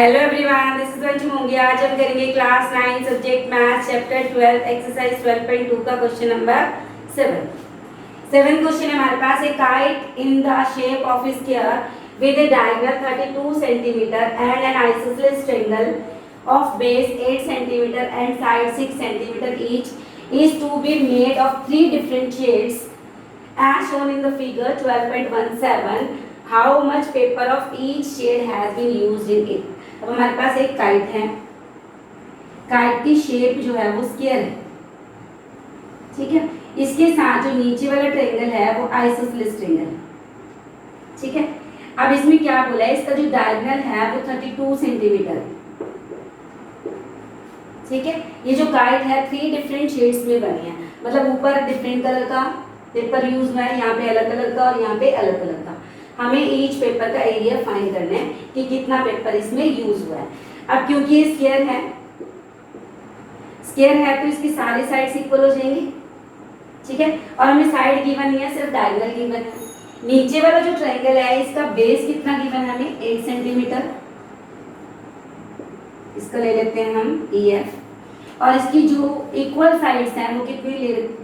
Hello everyone, this is Anshu Mongia. आज हम करेंगे class 9 subject maths chapter 12 exercise 12.2 का क्वेश्चन नंबर 7। 7 क्वेश्चन हमारे पास। एक kite in the shape of A sphere with A diameter 32 centimetre and N isosceles triangle of base 8 centimetre and side 6 centimetre each is to be made of 3 different shades as shown in the figure 12.17. How much paper of each shade has been used in it? अब हमारे पास एक kite है। Kite की shape जो है वो square है, ठीक है। इसके साथ जो नीचे वाला ट्रायंगल है वो आइसोसेलेस ट्रायंगल है, ठीक है। अब इसमें क्या बोला है, इसका जो डायगोनल है वो 32 सेंटीमीटर है, ठीक है। ये जो काइट है 3 डिफरेंट शेड्स में बनी है, मतलब ऊपर डिफरेंट कलर का पेपर यूज हुआ है, यहाँ पे अलग कलर का और यहाँ पे अलग कलर का। हमें ईच पेपर का एरिया फाइंड करना है कि कितना पेपर इसमें यूज हुआ है। अब क्योंकि ये स्क्वायर है तो इसकी सारी साइड्स इक्वल हो जाएंगी, ठीक है। और हमें साइड गिवन नहीं है, सिर्फ डायगोनल गिवन है। नीचे वाला जो ट्रायंगल है इसका बेस कितना गिवन है हमें, 8 सेंटीमीटर। इसका ले लेते हैं हम EF, और इसकी जो इक्वल साइड्स हैं वो कितनी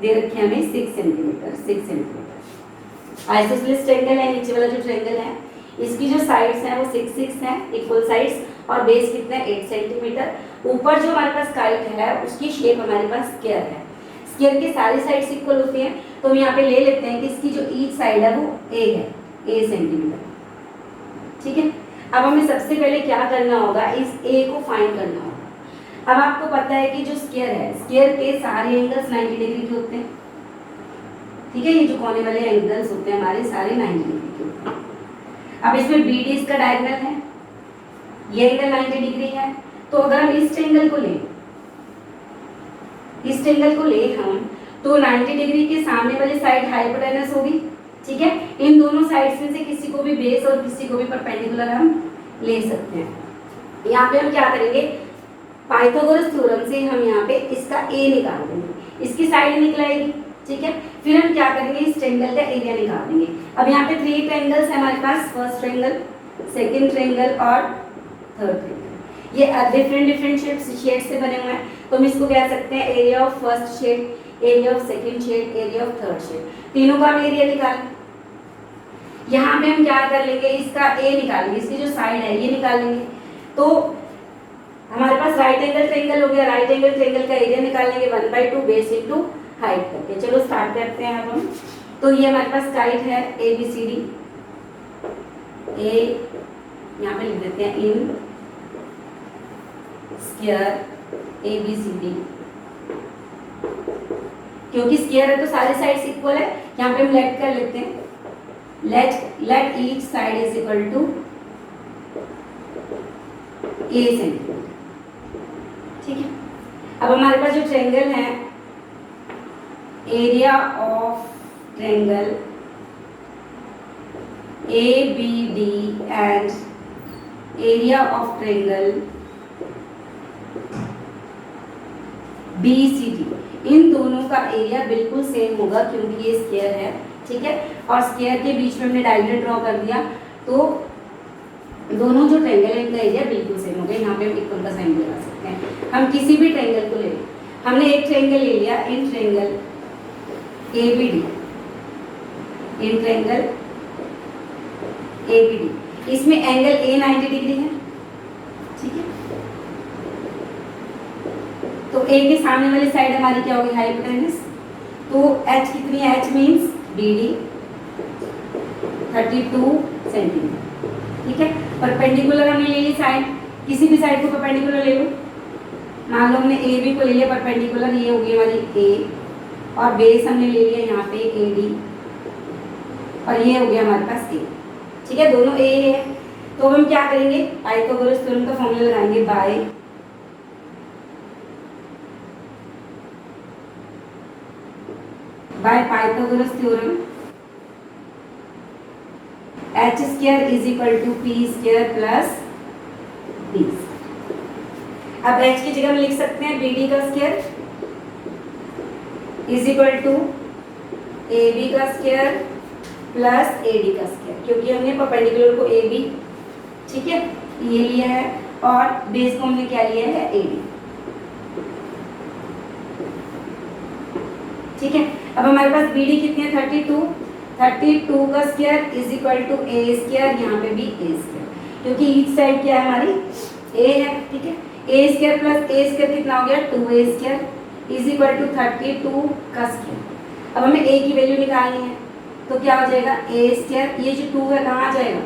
दे रखी है हमें, 6 सेंटीमीटर। आइसोसेलेस ट्रायंगल है नीचे वाला जो ट्रायंगल है, इसकी जो साइड्स हैं वो 6 हैं इक्वल साइड्स, और बेस कितना है 8 सेंटीमीटर। ऊपर जो हमारे पास काइट है उसकी शेप हमारे पास स्क्वायर है। स्क्वायर की सारी साइड्स इक्वल होती हैं, तो हम यहाँ पे ले लेते हैं कि इसकी जो ईच साइड है वो A सेंटीमीटर, ठीक है। अब हमें सबसे पहले क्या करना होगा, इस A को फाइंड करना होगा। अब आपको पता है कि जो स्क्वायर है, स्क्वायर के सारे एंगल्स 90 डिग्री के होते हैं, ठीक है। ये जो कोने वाले एंगल्स होते हैं हमारे सारे 90 डिग्री के होते हैं। अब इसमें BD इसका डायगोनल है, ये एंगल 90 डिग्री है। तो अगर हम इस ट्रायंगल को लें, हम तो 90 डिग्री के सामने वाली साइड हाइपोटेनस होगी, ठीक है। इन दोनों साइड्स में से किसी को भी बेस और किसी को भी परपेंडिकुलर हम ले सकते हैं। यहाँ पे हम क्या करेंगे, पाइथागोरस थ्योरम से हम यहाँ पे इसका A निकाल देंगे, इसकी साइड निकलाएगी, ठीक है। फिर हम क्या करेंगे, इस ट्रायंगल का एरिया निकाल देंगे। अब यहाँ पे 3 ट्रायंगल्स है हमारे पास, फर्स्ट ट्रायंगल, सेकंड ट्रायंगल और थर्ड ट्रायंगल। ये डिफरेंट शेड से बने हुए हैं, तो हम इसको कह सकते हैं area of first shade, area of second shade, area of third shade. तीनों का हम एरिया निकालें। यहाँ पे हम क्या कर लेंगे, इसका A निकालेंगे, इसकी जो साइड है ये निकाल लेंगे। तो हमारे पास राइट एंगल ट्रायंगल हो गया, राइट एंगल ट्रायंगल का एरिया निकाल लेंगे 1/2 बेस इंटू हाइट करके। चलो स्टार्ट करते हैं अब हम। तो ये हमारे पास काइट है ABCD, A यहाँ पे लिख देते हैं इन स्क्वायर ABCD, क्योंकि स्क्वायर है तो सारे साइड्स इक्वल है। यहाँ पे हम लेट कर लेते हैं, let each side is equal to A centimetre, ठीक है। अब हमारे पास जो ट्रायंगल है, area of triangle ABD and area of triangle BCD, इन दोनों का एरिया बिल्कुल सेम होगा क्योंकि ये स्क्वायर है, ठीक है। और स्क्वायर के बीच में हमने डायगोनल ड्रॉ कर दिया, तो दोनों जो ट्रायंगल है इनका एरिया बिल्कुल सेम हो गया। यहाँ पे हम इक्वल का साइन लगा सकते हैं। हम किसी भी ट्रायंगल को ले लें, हमने एक ट्रायंगल ले लिया, in triangle ABD, in triangle ABD, इसमें एंगल A 90 डिग्री है, ठीक है। तो A के सामने वाली साइड हमारी क्या होगी, हाइपोटेनस। तो H कितनी है, H मींस BD 32 सेंटीमीटर, ठीक है। परपेंडिकुलर हमने ले ली साइड, किसी भी साइड को परपेंडिकुलर ले लो। मान लो हमने AB को ले लिया परपेंडिकुलर, ये होगी हमारी A, और बेस हमने ले लिया यहाँ पे AD, और ये हो गया हमारे पास A, ठीक है। दोनों A है, तो हम क्या करेंगे, पाइथागोरस थ्योरम का फॉर्मूला लगाएंगे, by Pythagoras theorem H square is equal to P square plus B। अब H की जगह हम लिख सकते हैं BD का square is equal to AB का स्क्वायर प्लस AD का स्क्वायर, क्योंकि हमने परपेंडिकुलर को AB, ठीक है, ये लिया है, और बेस को हमने क्या लिया है AD। ठीक है, अब हमारे पास BD कितनी है 32 का square is equal to A square, यहाँ पे भी A स्क्वायर, क्योंकि ईच साइड क्या है हमारी A है। ठीक है, A square plus A square कितना हो गया 2A square is equal to 32 का स्क्वायर। अब हमें A की वैल्यू निकालनी है, तो क्या हो जाएगा A स्क्वायर, ये जो 2 है कहाँ आ जाएगा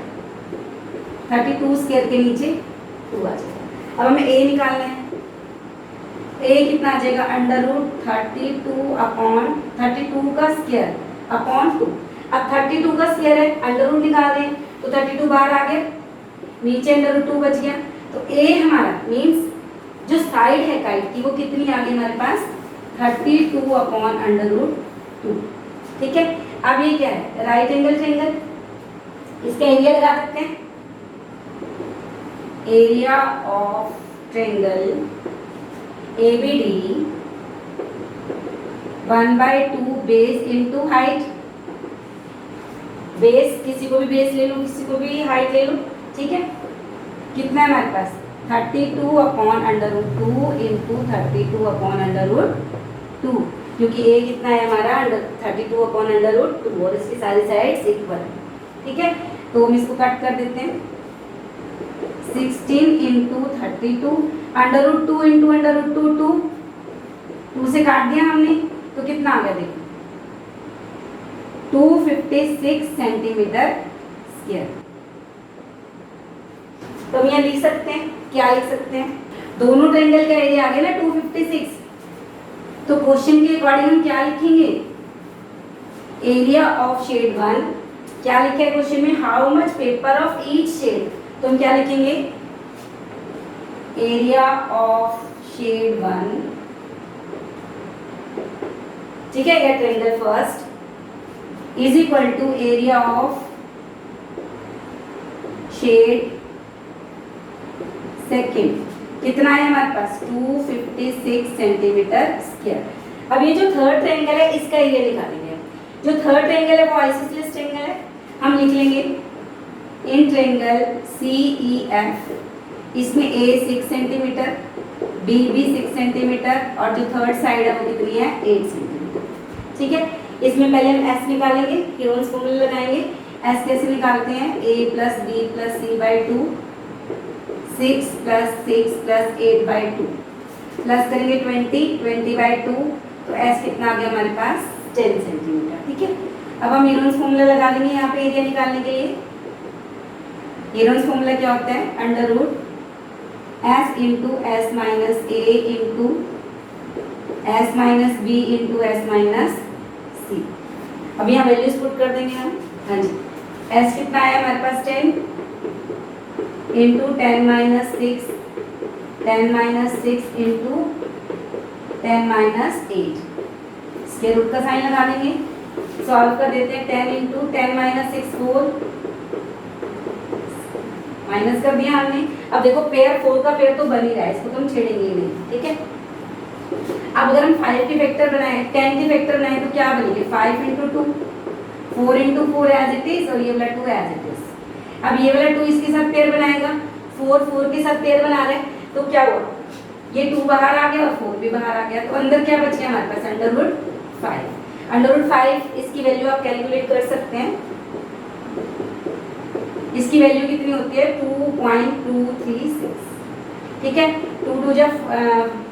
32 स्क्वायर के नीचे 2 आ जाएगा। अब हमें A निकालना है, A कितना आ जाएगा अंडर रूट 32 अपॉन 32 का स्क्वायर अपॉन 2। अब 32 का स्क्वायर है, अंडर रूट निकाल दें तो 32 बाहर आ गया, नीचे अंडर रूट 2 बच गया। तो A हमारा मीन्स जो साइड है काइट की वो कितनी आ गई हमारे पास 32 अपॉन अंडर रूट 2। ठीक है, अब ये क्या है राइट एंगल ट्रायंगल, इसका एरिया लगा सकते हैं, area of triangle ABD 1/2 base into height. Base किसी को भी बेस ले लो, किसी को भी हाइट ले लो। ठीक है, कितना है हमारे पास 32 upon under root 2 into 32 upon under root 2, क्योंकि A कितना है हमारा 32 अपॉन अंडर रूट 2 और इसकी सारी साइड्स इक्वल है। ठीक है, तो हम इसको कट कर देते हैं 16 into 32 under root 2 into under root 2 2 से काट दिया हमने, तो कितना आ गया देखो 256 सेंटीमीटर स्क्वायर। तो हम यहाँ लिख सकते हैं, क्या लिख सकते हैं, दोनों ट्रायंगल का एरिया आ गया ना 256। तो क्वेश्चन के अकॉर्डिंग हम क्या लिखेंगे, एरिया ऑफ शेड 1, क्या लिखा है क्वेश्चन में how much paper of each shade, तो हम क्या लिखेंगे एरिया ऑफ शेड 1। ठीक है, ये triangle first is equal to area of shade second, कितना है हमारे पास 256 सेंटीमीटर स्क्वायर। अब ये जो थर्ड ट्रायंगल है इसका एरिया निकालेंगे। जो थर्ड ट्रायंगल है वो आइसोसेलेस ट्रायंगल है, हम लिख लेंगे इन ट्रायंगल CEF, इसमें A 6 सेंटीमीटर, B भी 6 सेंटीमीटर और जो थर्ड साइड है वो कितनी है 8 सेंटीमीटर। ठीक है, इसमें पहले हम S निकालेंगे, हीरोन्स फॉर्मूला लगाएंगे। S कैसे निकालते हैं A plus B plus C/2 6 plus 6 plus 8/2 plus करेंगे 20/2, तो S कितना आ गया हमारे पास 10 सेंटीमीटर। ठीक है, अब हम हीरोन्स फॉर्मूला लगा लेंगे यहाँ पे एरिया निकालने के लिए। हीरोन्स फॉर्मूला क्या होता है under root S into S minus A into S minus B into S minus C। अब यहाँ वैल्यूज पुट कर देंगे हम। हाँ जी, S कितना आया हमारे पास 10 into 10 minus 6, 10 minus 6 into 10 minus 8, इसके रूट का साइन लगा देंगे, सॉल्व कर देते हैं 10 इंटू 10 माइनस 6 4, माइनस कर दिया हमने। अब देखो पेयर 4 का पेयर तो बन ही रहा है, इसको तो हम छेड़ेंगे ही नहीं। ठीक है, अब अगर हम 5 के फैक्टर बनाए 10 के फैक्टर बनाए तो क्या बनेंगे 5 into 2, 4 into 4 as it is और ये वाला 2 एज इट इज। अब ये वाला 2 इसके साथ पेयर बनाएगा, 4 4 के साथ पेयर बना रहे हैं, तो क्या हुआ ये 2 बाहर आ गया और 4 भी बाहर आ गया, तो अंदर क्या बच गया हमारे पास अंडर रूट 5। अंडर रूट 5 इसकी वैल्यू आप कैलकुलेट कर सकते हैं, इसकी वैल्यू कितनी होती है 2.236। ठीक है, 2 2 जा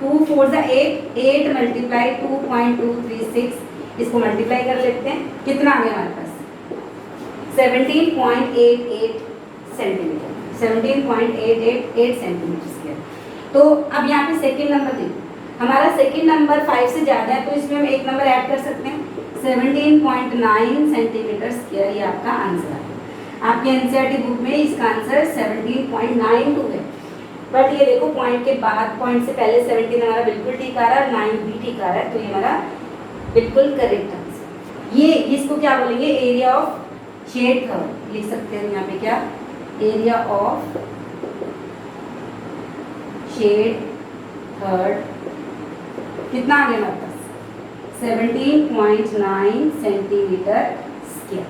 2 4 जा 8, 8 मल्टीप्लाई 2.236, इसको मल्टीप्लाई कर लेते हैं, कितना आ गया हमारे पास 17.88 सेंटीमीटर, 17.888 सेंटीमीटर स्क्वायर। तो अब यहाँ पे सेकेंड नंबर देखो, हमारा सेकेंड नंबर 5 से ज़्यादा है, तो इसमें हम एक नंबर ऐड कर सकते हैं 17.9 सेंटीमीटर स्क्वायर, ये आपका आंसर है। आपके एनसीईआरटी बुक में इसका आंसर 17.92 है, बट ये देखो पॉइंट के बाद पॉइंट से पहले 17 हमारा बिल्कुल ठीक आ रहा है, 9 भी ठीक आ रहा है, तो ये हमारा बिल्कुल करेक्ट आंसर। ये इसको क्या बोलेंगे एरिया ऑफ शेड कर्व लिख सकते हैं यहाँ पे, क्या एरिया ऑफ शेड थर्ड कितना आ गया हमारे पास 17.9 centimetre square.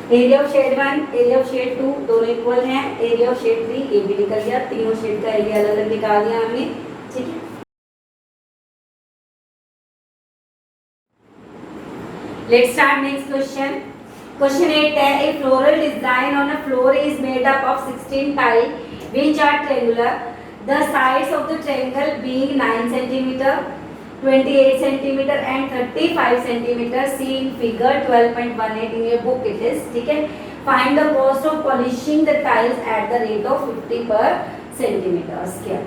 Area of shade 1, area of shade 2 दोनों इक्वल हैं, एरिया ऑफ शेड 3 ये भी निकल गया, तीनों शेड का एरिया अलग अलग निकाल दिया हमने, ठीक है। Let's start next question. Question 8 है, a floral design on a floor is made up of 16 tile which are triangular, the sides of the triangle being 9 centimetre, 28 centimeter and 35 centimeter, see in figure 12.18 in your book it is, ठीक है। Find the cost of polishing the tiles at the rate of 50 per centimeter square।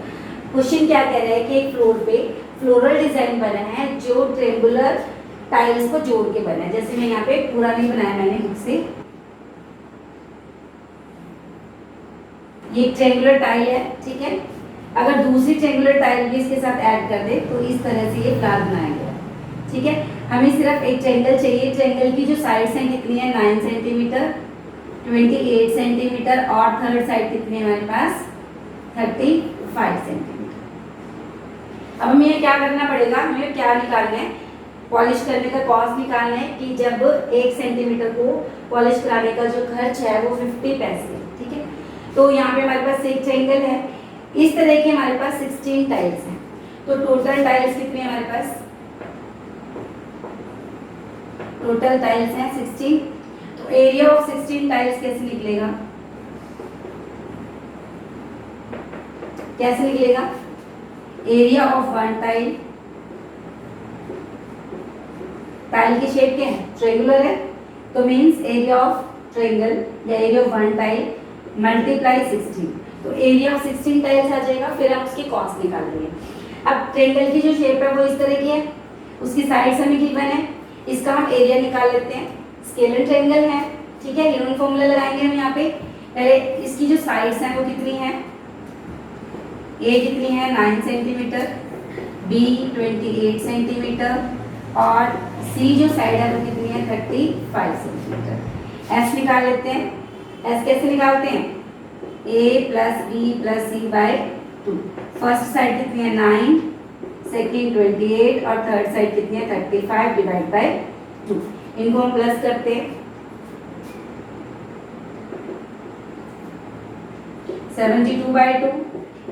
Question क्या कह रहा है कि एक floor पे floral design बना है जो ट्रायंगुलर टाइल्स को जोड़ के बना है। जैसे मैं यहाँ पे पूरा नहीं बनाया मैंने खुद से, ये ट्रायंगुलर टाइल है, ठीक है। अगर दूसरी ट्रायंगुलर टाइल भी इसके साथ ऐड कर दे तो इस तरह से ये फ्लावर बनाया गया, ठीक है। हमें सिर्फ एक ट्रायंगल चाहिए। ट्रायंगल की जो साइड्स हैं कितनी है, 9 सेंटीमीटर, 28 सेंटीमीटर और थर्ड साइड कितनी है हमारे पास 35 सेंटीमीटर। अब हमें ये क्या करना पड़ेगा, हमें क्या निकालना है, पॉलिश करने का कॉस्ट निकालना है कि जब 1 सेंटीमीटर को पॉलिश कराने का जो खर्च है वो 50 पैसे है, ठीक है। तो यहाँ पे हमारे पास एक ट्रायंगल है, इस तरह के हमारे पास 16 टाइल्स हैं, तो टोटल टाइल्स कितने हैं हमारे पास, टोटल टाइल्स हैं 16। तो एरिया ऑफ 16 टाइल्स कैसे निकलेगा, कैसे निकलेगा, एरिया ऑफ 1 टाइल, टाइल की शेप क्या है, ट्रायंगुलर है, तो मींस एरिया ऑफ ट्रायंगल या एरिया ऑफ 1 टाइल मल्टीप्लाई 16, तो एरिया ऑफ 16 टाइल्स आ जाएगा। फिर हम उसकी कॉस्ट निकाल लेंगे। अब ट्रायंगल की जो शेप है वो इस तरह की है, उसकी साइड्स हमें गिवन है, इसका हम एरिया निकाल लेते हैं। स्केलर ट्रायंगल है, ठीक है, यूनिट फॉर्मूला लगाएंगे हम यहाँ पे। पहले इसकी जो साइड्स हैं वो कितनी है, ए कितनी है 9 सेंटीमीटर, बी 28 सेंटीमीटर और सी जो साइड है वो कितनी है 35 सेंटीमीटर। एस निकाल लेते हैं। एस कैसे निकालते हैं, a plus B plus C by 2। First side कितनी है 9, सेकेंड 28 और थर्ड साइड कितनी है 35 डिवाइड बाय 2। इनको हम प्लस करते हैं, 72 बाय 2।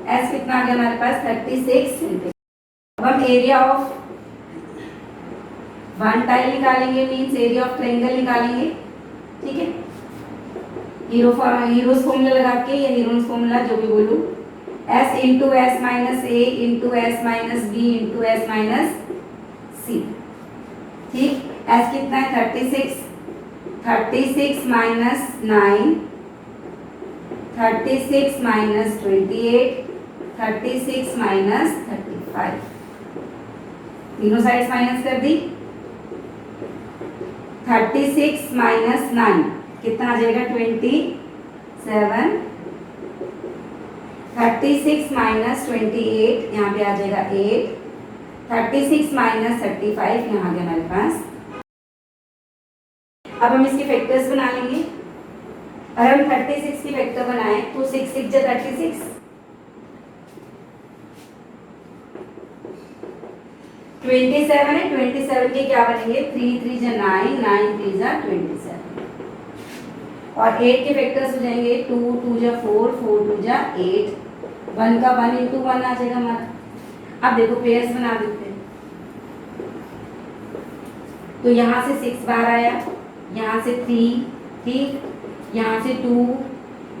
एस कितना आ गया हमारे पास 36 सेंटीमीटर। अब हम एरिया ऑफ 1 टाइल निकालेंगे, मीन्स एरिया ऑफ ट्रायंगल निकालेंगे, ठीक है। हीरोज फॉर्मूला लगा के या हीरोज फॉर्मूला जो भी बोलूं, s into S minus A into S minus B into S minus C, ठीक। s कितना है 36, 36 माइनस 9, 36 माइनस 28, 36 माइनस 35, तीनों साइड्स माइनस कर दी। 36 माइनस 9 कितना आ जाएगा 27, 36 माइनस 28 यहाँ पे आ जाएगा 8, 36 माइनस 35 यहाँ आ गया हमारे पास। अब हम इसके फैक्टर्स बना लेंगे। अगर हम 36 की फैक्टर बनाएं तो 6 6 जा 36, 27 है, 27 के क्या बनेंगे 3 3 जा 9, 9 3 जा 27 और 8 के फैक्टर्स हो जाएंगे 2 2 जा 4, 4 2 जा 8, 1 का 1 इंटू 1 आ जाएगा हमारा। अब देखो पेयर्स बना देते हैं, तो यहाँ से 6 बार आया, यहाँ से 3, ठीक, यहाँ से 2,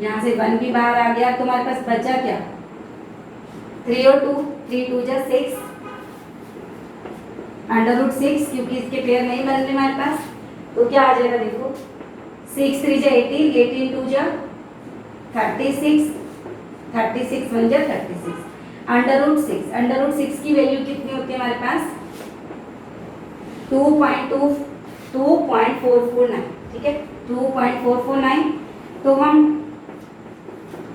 यहाँ से 1 भी बाहर आ गया, तो हमारे पास बचा क्या 3 और 2, 3 2 जा 6 √6, क्योंकि इसके पेयर नहीं बन रहे हमारे पास, तो क्या आ जाएगा देखो 6 3 जा 18, 18 2 जा 36, 36 1 जा 36, √6, √6 की वैल्यू कितनी होती है हमारे पास 2.449, ठीक है 2.449। तो हम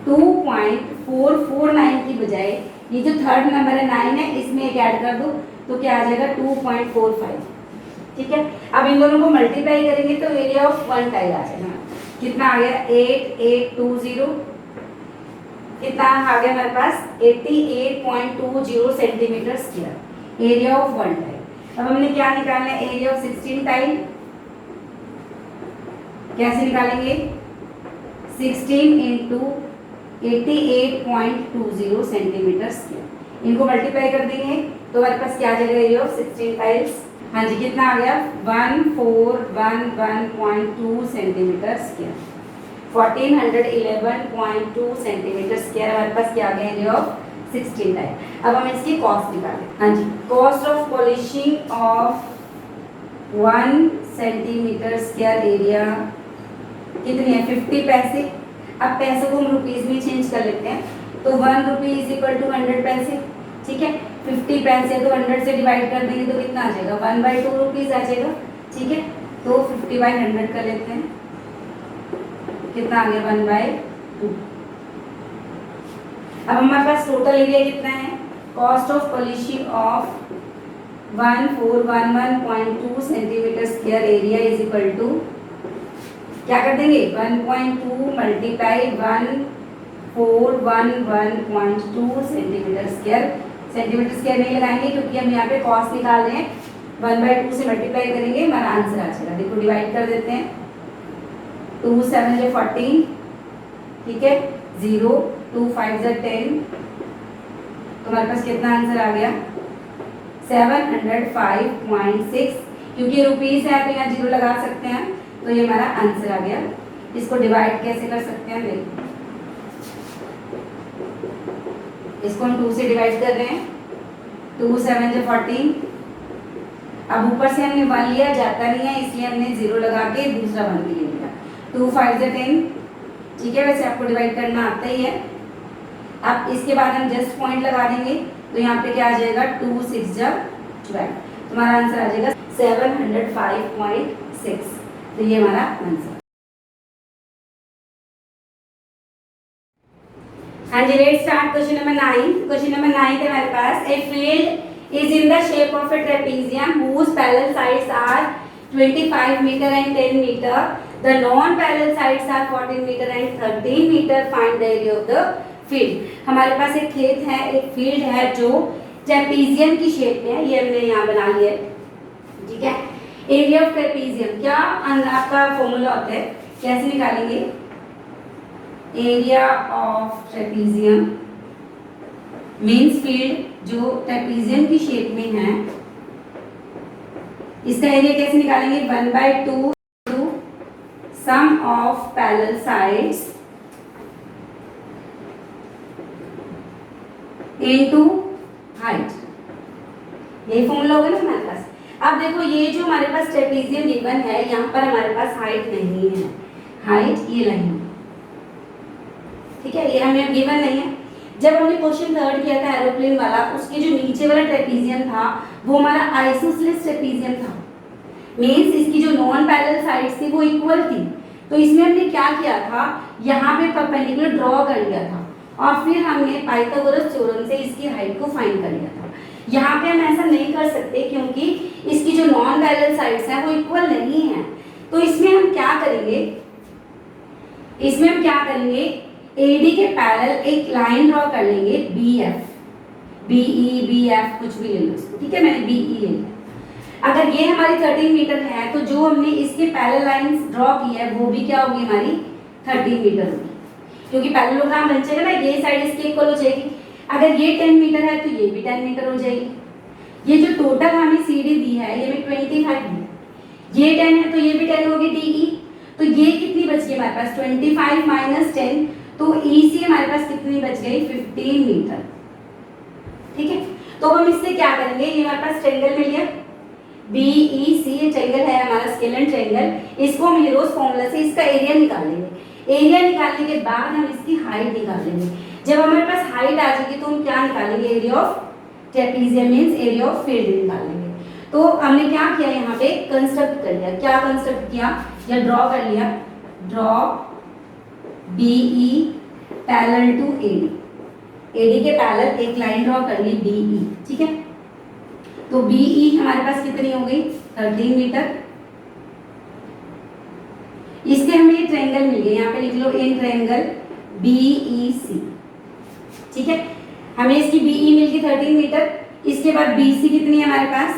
2.449 की बजाय ये जो थर्ड नंबर है 9 है, इसमें एक ऐड कर दो तो क्या आ जाएगा 2.45, ठीक है। अब इन दोनों को मल्टीप्लाई करेंगे तो एरिया ऑफ 1 टाइल आ जाएगा, कितना आ गया 8820, कितना आ गया हमारे पास 88.20 centimetre square area of 1 tile. अब हमने क्या निकालना है एरिया ऑफ 16 टाइल, कैसे निकालेंगे? 16 इंटू 88.20 सेंटीमीटर स्क्वायर। इनको मल्टीप्लाई कर देंगे तो हमारे पास क्या आ जाएगा? Area of 16 tiles. हाँ जी, कितना आ गया? 1411.2 सेंटीमीटर स्क्वायर। 1411.2 सेंटीमीटर स्क्वायर हमारे पास क्या आ गया? Area of 16 tile. अब हम इसकी कॉस्ट निकालें। हाँ जी, cost of polishing of 1 centimetre square area कितनी है? 50 पैसे। अब पैसों को हम रुपीज में चेंज कर लेते हैं, तो 1 रुपी इज इक्वल टू 100 पैसे। ठीक है, 50 पैसे तो 100 से डिवाइड कर देंगे तो कितना आ जाएगा? 1/2 रुपीज आ जाएगा। ठीक है, तो 50/100 कर लेते हैं, कितना आ गया? 1/2। अब हमारे पास टोटल एरिया कितना है? Cost of polishing of 1411.2 centimetre square area is equal to, क्या कर देंगे? 1.2 multiply 1411.2 centimetre square. Centimetre square नहीं लगाएंगे क्योंकि हम यहाँ पे कॉस्ट निकाल रहे हैं। 1/2 से मल्टीप्लाई करेंगे, हमारा आंसर आ जाएगा। देखो डिवाइड कर देते हैं, 2 7 जो 14, ठीक है, 0 2 5 जो 10, तो हमारे पास कितना आंसर आ गया? 705.6। क्योंकि रुपीज है तो यहाँ 0 लगा सकते हैं, तो ये हमारा आंसर आ गया। इसको डिवाइड कैसे कर सकते हैं? देखो, इसको हम 2 से डिवाइड कर रहे हैं, 2 7 जो 14। अब ऊपर से हमने 1 लिया, जाता नहीं है इसलिए हमने 0 लगा के दूसरा 1 भी ले लिया। 2 5 जो 10, ठीक है, वैसे आपको डिवाइड करना आता ही है। अब इसके बाद हम जस्ट पॉइंट लगा देंगे, तो यहाँ पे क्या आ जाएगा? 2 6 जो 12, तुम्हारा आंसर आ जाएगा 705.6। तो ये हमारा आंसर। हाँ जी, let's start question number 9। Question number 9 है हमारे पास, a field is in the shape of a trapezium whose parallel sides are 25 meter and 10 meter. The non-parallel sides are 14 meter and 13 meter. Find the area of the field. हमारे पास एक खेत है, एक field है जो ट्रेपेजियम की shape में है, ये हमने यहाँ बना लिया है। ठीक है, एरिया ऑफ ट्रेपेजियम क्या आपका फॉर्मूला होता है? कैसे निकालेंगे? Area of trapezium means field जो ट्रेपेजियम की शेप में है, इसका एरिया कैसे निकालेंगे? 1/2 sum of parallel sides into height. यही फॉर्मूला होगा ना हमारे पास। अब देखो, ये जो हमारे पास ट्रेपेजियम गिवन है, यहाँ पर हमारे पास हाइट नहीं है, हाइट ये लाइन, ठीक है, ये हमें गिवन नहीं है। जब हमने क्वेश्चन 3 किया था एरोप्लेन वाला, उसके जो नीचे वाला ट्रेपेजियम था वो हमारा आइसोसेलेस ट्रेपेजियम था। मींस इसकी जो नॉन पैरेलल साइड्स थी वो इक्वल थी। तो इसमें हमने क्या किया था? यहाँ पे परपेंडिकुलर ड्रॉ कर लिया था और फिर हमने पाइथागोरस थ्योरम से इसकी हाइट को फाइंड कर लिया था। यहाँ पे हम ऐसा नहीं कर सकते क्योंकि इसकी जो नॉन पैरेलल साइड्स हैं वो इक्वल नहीं है। तो इसमें हम क्या करेंगे? एडी के पैरेलल एक लाइन ड्रॉ कर लेंगे, BF, BE, BF कुछ भी ले लो इसको, ठीक है, मैंने BE ले लिया। अगर ये हमारी 13 मीटर है तो जो हमने इसके पैरेलल लाइंस ड्रॉ की है वो भी क्या होगी? हमारी 13 मीटर होगी, क्योंकि पैरेललोग्राम बन जाएगा ना, ये साइड इसके इक्वल हो जाएगी। अगर ये 10 मीटर है तो ये भी 10 मीटर हो जाएगी। ये जो टोटल हमें CD दी है ये में 25 है, ये 10 है तो ये भी 10 होगी DE। तो ये कितनी बच गई हमारे पास? 25 माइनस 10, तो EC हमारे पास कितनी बच गई? 15 मीटर। ठीक है, तो हम इससे क्या करेंगे? ये हमारे पास ट्रायंगल मिल गया BEC, ये ट्रायंगल है हमारा स्केलर ट्रायंगल। इसको हम हीरोज फॉर्मूला से इसका एरिया निकाल लेंगे। एरिया निकालने के बाद हम इसकी हाइट निकाल लेंगे। जब हमारे पास हाइट आ जाएगी तो हम क्या निकालेंगे? Area of trapezium means area of field निकाल लेंगे। तो हमने क्या किया? यहाँ पे कंस्ट्रक्ट कर लिया। क्या कंस्ट्रक्ट किया? या ड्रॉ कर लिया, draw BE parallel to AD। AD के पैरेलल एक लाइन ड्रॉ कर ली BE, ठीक है। तो BE हमारे पास कितनी हो गई? 13 मीटर। इसके हमें ये ट्रायंगल मिल गया, यहाँ पे लिख लो इन ट्रायंगल BEC, ठीक है। हमें इसकी BE मिल गई 13 मीटर। इसके बाद BC कितनी है हमारे पास?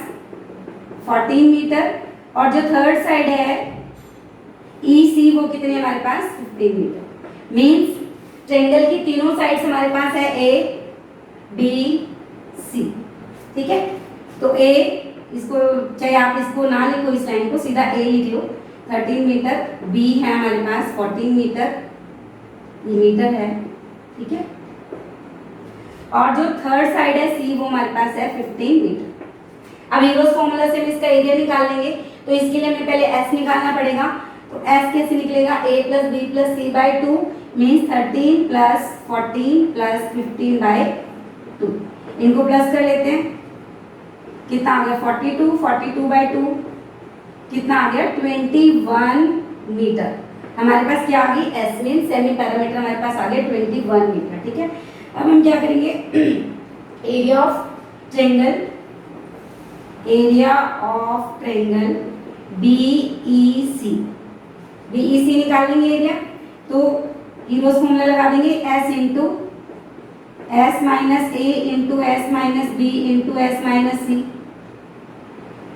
14 मीटर। और जो थर्ड साइड है EC वो कितनी है हमारे पास 15 मीटर। मीन्स ट्रायंगल की तीनों साइड्स हमारे पास है ABC, ठीक है। तो A, इसको चाहे आप इसको ना लिखो इस लाइन को, सीधा A लिख लो 13 मीटर, B है हमारे पास 14 मीटर, ये मीटर है, ठीक है। और जो थर्ड साइड है C वो हमारे पास है 15 मीटर। अब यूरोस फॉर्मूला से हम इसका एरिया निकाल लेंगे, तो इसके लिए हमें पहले S निकालना पड़ेगा। तो S कैसे निकलेगा, A plus B plus C by 2 means 13 plus 14 plus 15 by 2। इनको प्लस कर लेते हैं, कितना आ गया 42, 42 बाई 2 कितना आ गया 21 मीटर। हमारे पास क्या आ गई S मीन सेमी पैरामीटर हमारे पास आ गया 21 मीटर, ठीक है। अब हम क्या करेंगे, area of triangle, area of triangle BEC निकालेंगे एरिया। तो हीरोस फॉर्मूला लगा देंगे S into S minus A into S minus B into S minus C,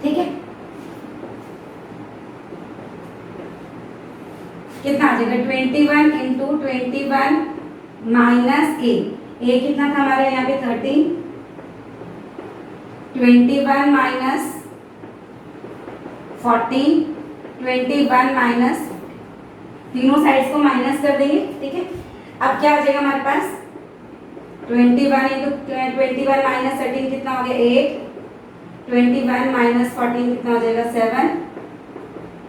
ठीक है। कितना आ जाएगा 21 इंटू 21 माइनस A कितना था हमारा यहाँ पे 13, 21 माइनस 14, 21 माइनस, तीनों साइड्स को माइनस कर देंगे, ठीक है। अब क्या आ जाएगा हमारे पास 21 इंटू 21 माइनस 13 कितना हो गया 8, 21 माइनस 14 कितना हो जाएगा 7,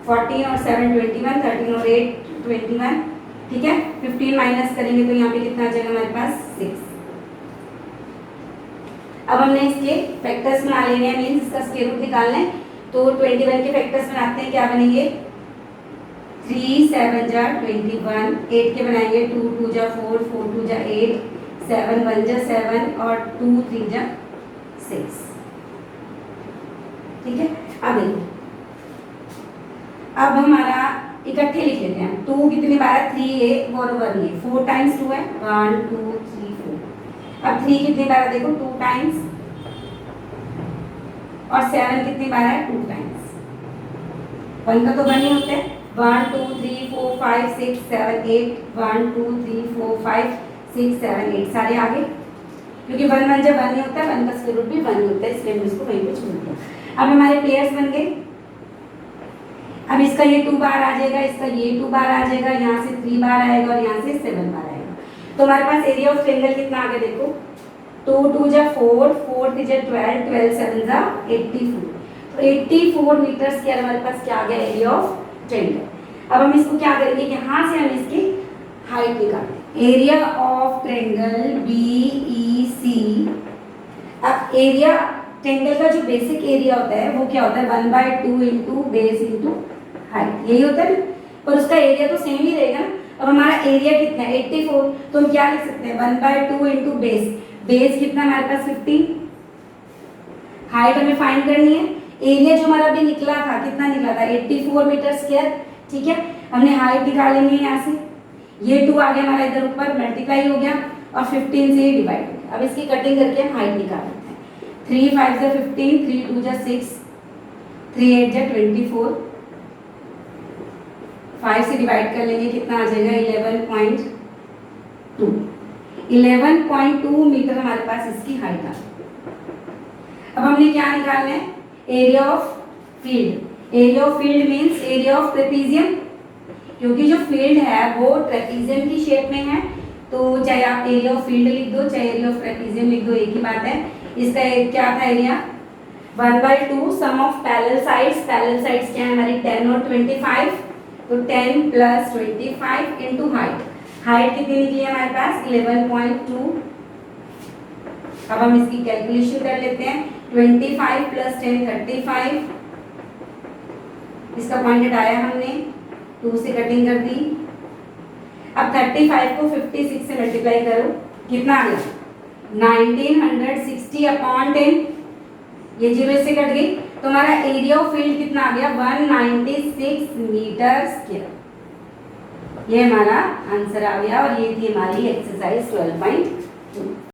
14 और 7 21, 13 और 8 21, ठीक है। 15 माइनस करेंगे तो यहाँ पे कितना आ जाएगा हमारे पास 6। अब हमने इसके फैक्टर्स बना लेने हैं, मीन्स इसका स्क्वायर रूट निकालना है। तो 21 के फैक्टर्स बनाते हैं, क्या बनेंगे 3 7 जा 21, 8 के बनाएंगे 2 2 जा 4, 4 2 जा 8, 7 1 जा 7 और 2 3 जा 6, ठीक है। अब देखो, अब हमारा इकट्ठे लिख लेते हैं। 2 कितनी बार है 3A और 1A, 4 टाइम्स 2 है 1 2 3 4। अब 3 कितनी बार है देखो 2 टाइम्स, और 7 कितनी बार है 2 टाइम्स। 1 का तो 1 ही होता है, 1 2 3 4 5 6 7 8, 1 2 3 4 5 6 7 8 सारे आगे, क्योंकि 1 1 जब 1 नहीं होता है 1 का स्क्वायर रूट भी 1 ही होता है, इसलिए हमने इसको वहीं पे छोड़ दिया। अब हमारे पेयर्स बन गए। अब इसका ये 2 बार आ जाएगा, इसका ये 2 बार आ जाएगा, यहाँ से 3 बार आएगा और यहाँ से 7 बार आएगा। तो हमारे पास एरिया ऑफ ट्रायंगल कितना आ गया देखो 2 2 जा 4, 4 3 जा 12, 12 7 जा 84। तो 84 मीटर स्क्वायर हमारे पास क्या आ गया एरिया ऑफ ट्रायंगल। अब हम इसको क्या करेंगे, यहाँ से हम इसकी हाइट निकालेंगे। Area of triangle BEC। अब एरिया ट्रायंगल का जो बेसिक एरिया होता है वो क्या होता है 1/2 इंटू बेस इंटू हाइट, यही होता है ना, पर उसका एरिया तो सेम ही रहेगा ना। अब हमारा एरिया कितना है 84, तो हम क्या लिख सकते हैं 1/2 इंटू बेस, बेस कितना हमारे पास 15, हाइट हमें फाइंड करनी है। एरिया जो हमारा अभी निकला था कितना निकला था 84 मीटर स्क्वायर, ठीक है। हमने हाइट निकालेंगे यहाँ से, ये 2 आ गया हमारा इधर ऊपर मल्टीप्लाई हो गया और 15 से डिवाइड हो गया। अब इसकी कटिंग करके हम हाइट निकाल लेते हैं। 3 5 जा 15, 3 2 जा 6, 3 8 जा 24, 5 से डिवाइड कर लेंगे कितना आ जाएगा 11.2, 11.2 मीटर हमारे पास इसकी हाइट आ। अब हमने क्या निकालना है area of field. Area of field means area of trapezium, क्योंकि जो फील्ड है वो ट्रेपीजियम की शेप में है, तो चाहे आप एरिया ऑफ फील्ड लिख दो चाहे एरिया ऑफ ट्रेपीजियम लिख दो, एक ही बात है। इसका क्या था area 1/2 sum of parallel sides. Parallel sides क्या है हमारी 10 और 25, तो 10 प्लस 25 इंटू हाइट। हाइट कितनी निकली है हमारे पास 11.2। अब हम इसकी कैलकुलेशन कर लेते हैं 25 प्लस 10 35, इसका पॉइंट हटाया हमने 2 से कटिंग कर दी। अब 35 को 56 से मल्टीप्लाई करो कितना आ गया 1960 अपॉन 10, ये 0 से कट गई, तो हमारा एरिया ऑफ फील्ड कितना आ गया 196 मीटर स्क्वायर। ये हमारा आंसर आ गया और ये थी हमारी एक्सरसाइज 12.2।